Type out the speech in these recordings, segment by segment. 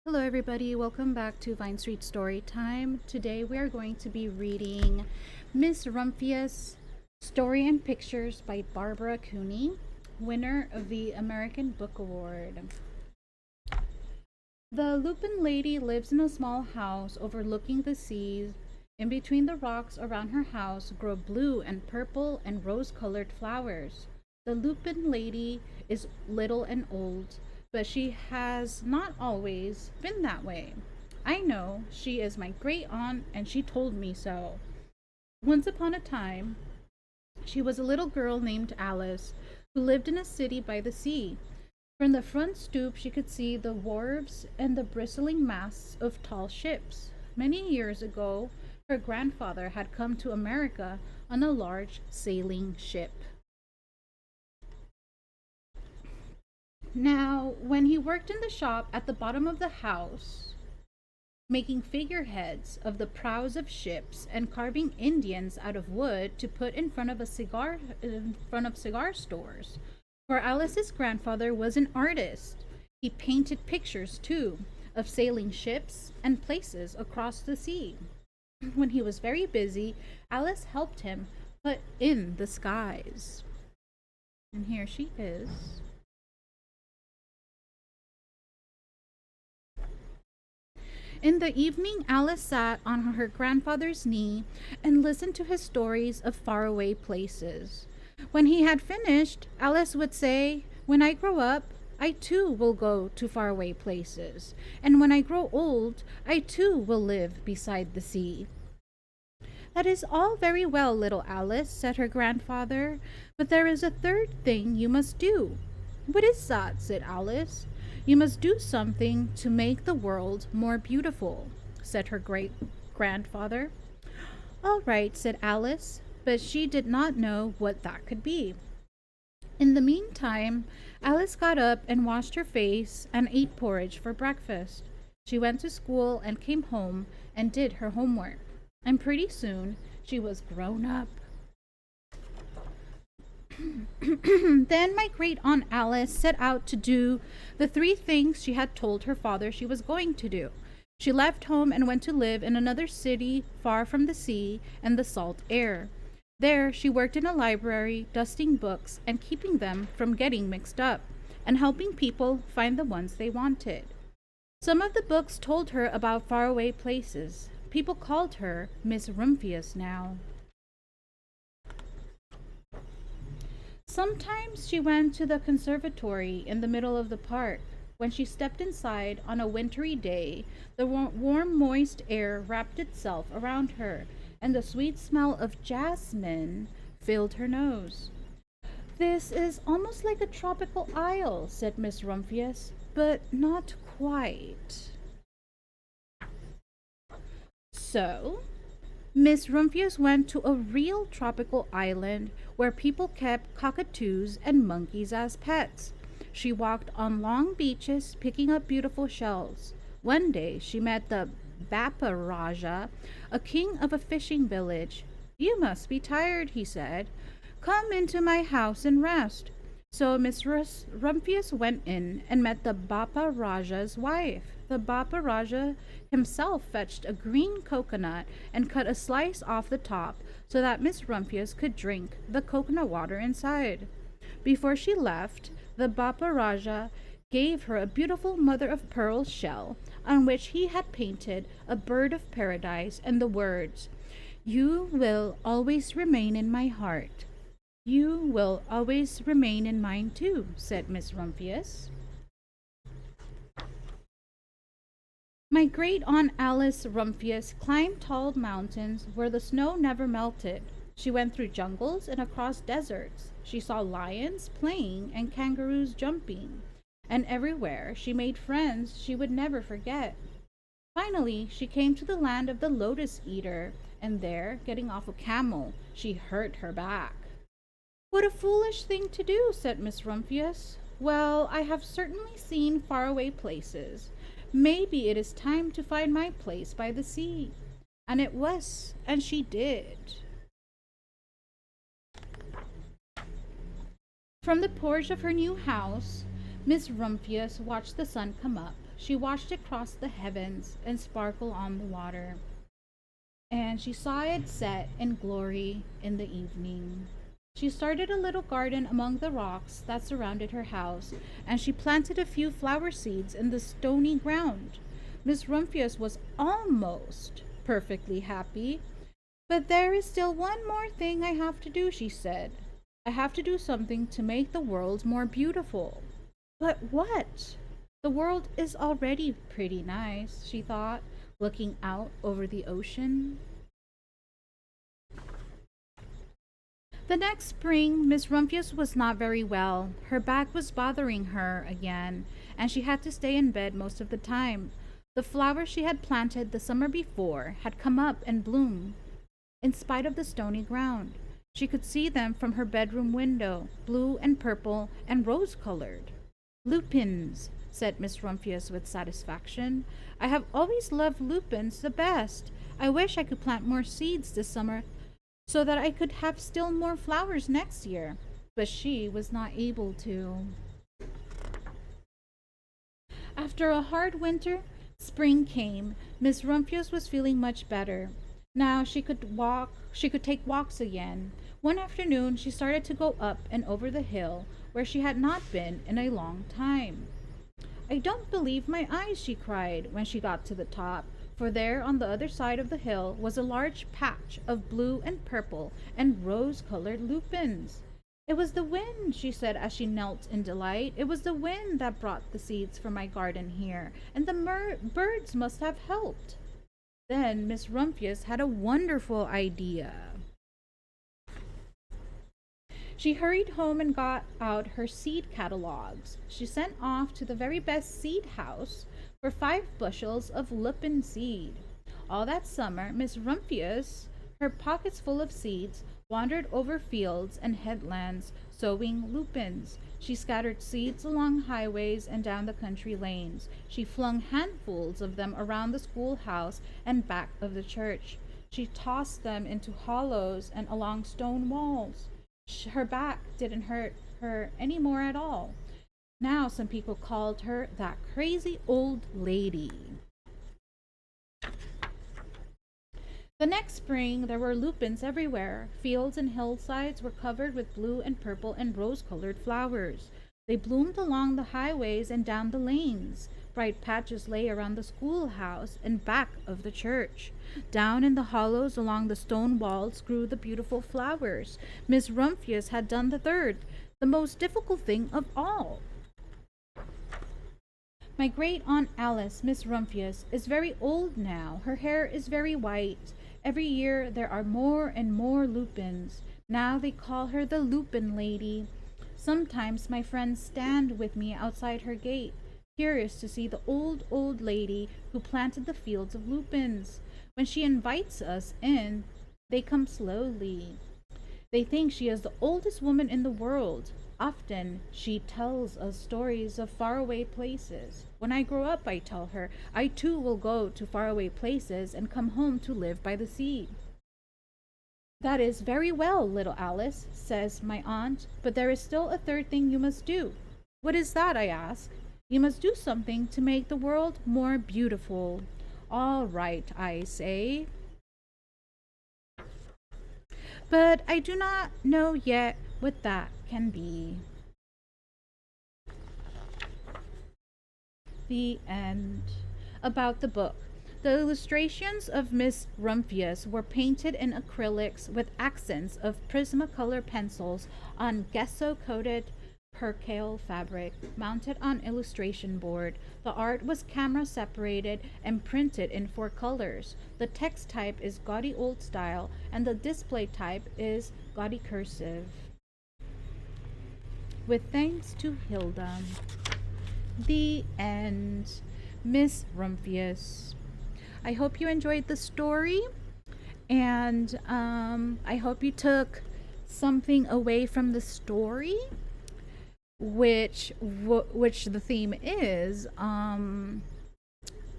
Hello everybody, welcome back to Vine Street Storytime. Today we are going to be reading Miss Rumphius, Story and Pictures by Barbara Cooney, winner of the American Book Award. The Lupine Lady lives in a small house overlooking the seas. In between the rocks around her house grow blue and purple and rose-colored flowers. The Lupine Lady is little and old, but she has not always been that way. I know, she is my great aunt, and she told me so. Once upon a time, she was a little girl named Alice who lived in a city by the sea. From the front stoop, she could see the wharves and the bristling masts of tall ships. Many years ago, her grandfather had come to America on a large sailing ship. Now, when he worked in the shop at the bottom of the house, making figureheads of the prows of ships and carving Indians out of wood to put in front of cigar stores. For Alice's grandfather was an artist. He painted pictures too of sailing ships and places across the sea. When he was very busy, Alice helped him put in the skies. And here she is. In the evening, Alice sat on her grandfather's knee and listened to his stories of faraway places. When he had finished, Alice would say, "When I grow up, I too will go to faraway places. And when I grow old, I too will live beside the sea." "That is all very well, little Alice," said her grandfather, "but there is a third thing you must do." "What is that?" said Alice. "You must do something to make the world more beautiful," said her great grandfather. "All right," said Alice, but she did not know what that could be. In the meantime, Alice got up and washed her face and ate porridge for breakfast. She went to school and came home and did her homework. And pretty soon she was grown up. Then my great aunt Alice set out to do the three things she had told her father she was going to do. She left home and went to live in another city far from the sea and the salt air. There she worked in a library, dusting books and keeping them from getting mixed up, and helping people find the ones they wanted. Some of the books told her about faraway places. People called her Miss Rumphius now. Sometimes she went to the conservatory in the middle of the park. When she stepped inside on a wintry day, the warm, moist air wrapped itself around her, and the sweet smell of jasmine filled her nose. "This is almost like a tropical isle," said Miss Rumphius, "but not quite." So, Miss Rumphius went to a real tropical island where people kept cockatoos and monkeys as pets. She walked on long beaches picking up beautiful shells. One day she met the Bapa Raja, a king of a fishing village. "You must be tired," he said. "Come into my house and rest." So Miss Rumphius went in and met the Bapa Raja's wife. The Bapa Raja himself fetched a green coconut and cut a slice off the top so that Miss Rumphius could drink the coconut water inside. Before she left, the Bapa Raja gave her a beautiful mother-of-pearl shell on which he had painted a bird of paradise and the words, "You will always remain in my heart." "You will always remain in mine too," said Miss Rumphius. My great aunt Alice Rumphius climbed tall mountains where the snow never melted. She went through jungles and across deserts. She saw lions playing and kangaroos jumping. And everywhere she made friends she would never forget. Finally, she came to the land of the lotus eater, and there, getting off a camel, she hurt her back. "What a foolish thing to do," said Miss Rumphius. "Well, I have certainly seen faraway places. Maybe it is time to find my place by the sea." And it was, and she did. From the porch of her new house, Miss Rumphius watched the sun come up. She watched it cross the heavens and sparkle on the water, and she saw it set in glory in the evening. She started a little garden among the rocks that surrounded her house, and she planted a few flower seeds in the stony ground. Miss Rumphius was almost perfectly happy. But there is still one more thing I have to do, she said. I have to do something to make the world more beautiful. But what? The world is already pretty nice, she thought, looking out over the ocean. The next spring, Miss Rumphius was not very well. Her back was bothering her again, and she had to stay in bed most of the time. The flowers she had planted the summer before had come up and bloomed in spite of the stony ground. She could see them from her bedroom window, blue and purple and rose-colored. Lupines, said Miss Rumphius with satisfaction. I have always loved lupins the best. I wish I could plant more seeds this summer so that I could have still more flowers next year. But she was not able to. After a hard winter, spring came. Miss Rumphius was feeling much better. Now she could take walks again. One afternoon she started to go up and over the hill where she had not been in a long time. I don't believe my eyes, she cried when she got to the top, for there on the other side of the hill was a large patch of blue and purple and rose-colored lupins. It was the wind, she said as she knelt in delight. It was the wind that brought the seeds for my garden here, and the birds must have helped. Then Miss Rumphius had a wonderful idea. She hurried home and got out her seed catalogs. She sent off to the very best seed house for 5 bushels of lupin seed. All that summer, Miss Rumphius, her pockets full of seeds, wandered over fields and headlands, sowing lupins. She scattered seeds along highways and down the country lanes. She flung handfuls of them around the schoolhouse and back of the church. She tossed them into hollows and along stone walls. Her back didn't hurt her any more at all. Now some people called her that crazy old lady. The next spring there were lupins everywhere. Fields and hillsides were covered with blue and purple and rose-colored flowers. They bloomed along the highways and down the lanes. Bright patches lay around the schoolhouse and back of the church. Down in the hollows along the stone walls grew the beautiful flowers. Miss Rumphius had done the third, the most difficult thing of all. My great-aunt Alice, Miss Rumphius, is very old now. Her hair is very white. Every year there are more and more lupins. Now they call her the Lupine Lady. Sometimes my friends stand with me outside her gate, curious to see the old lady who planted the fields of lupins. When she invites us in, they come slowly. They think she is the oldest woman in the world. Often she tells us stories of faraway places. When I grow up, I tell her, I too will go to faraway places and come home to live by the sea. That is very well, little Alice, says my aunt, but there is still a third thing you must do. What is that, I ask. You must do something to make the world more beautiful. All right, I say. But I do not know yet what that can be. The end. About the book. The illustrations of Miss Rumphius were painted in acrylics with accents of Prismacolor pencils on gesso-coated percale fabric mounted on illustration board. The art was camera separated and printed in 4 colors. The text type is gaudy old style and the display type is gaudy cursive. With thanks to Hilda. The end. Miss Rumphius. I hope you enjoyed the story, and I hope you took something away from the story, which the theme is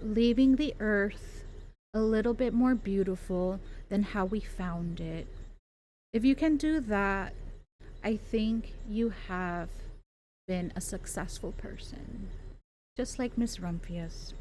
leaving the earth a little bit more beautiful than how we found it. If you can do that, I think you have been a successful person. just like Miss Rumphius.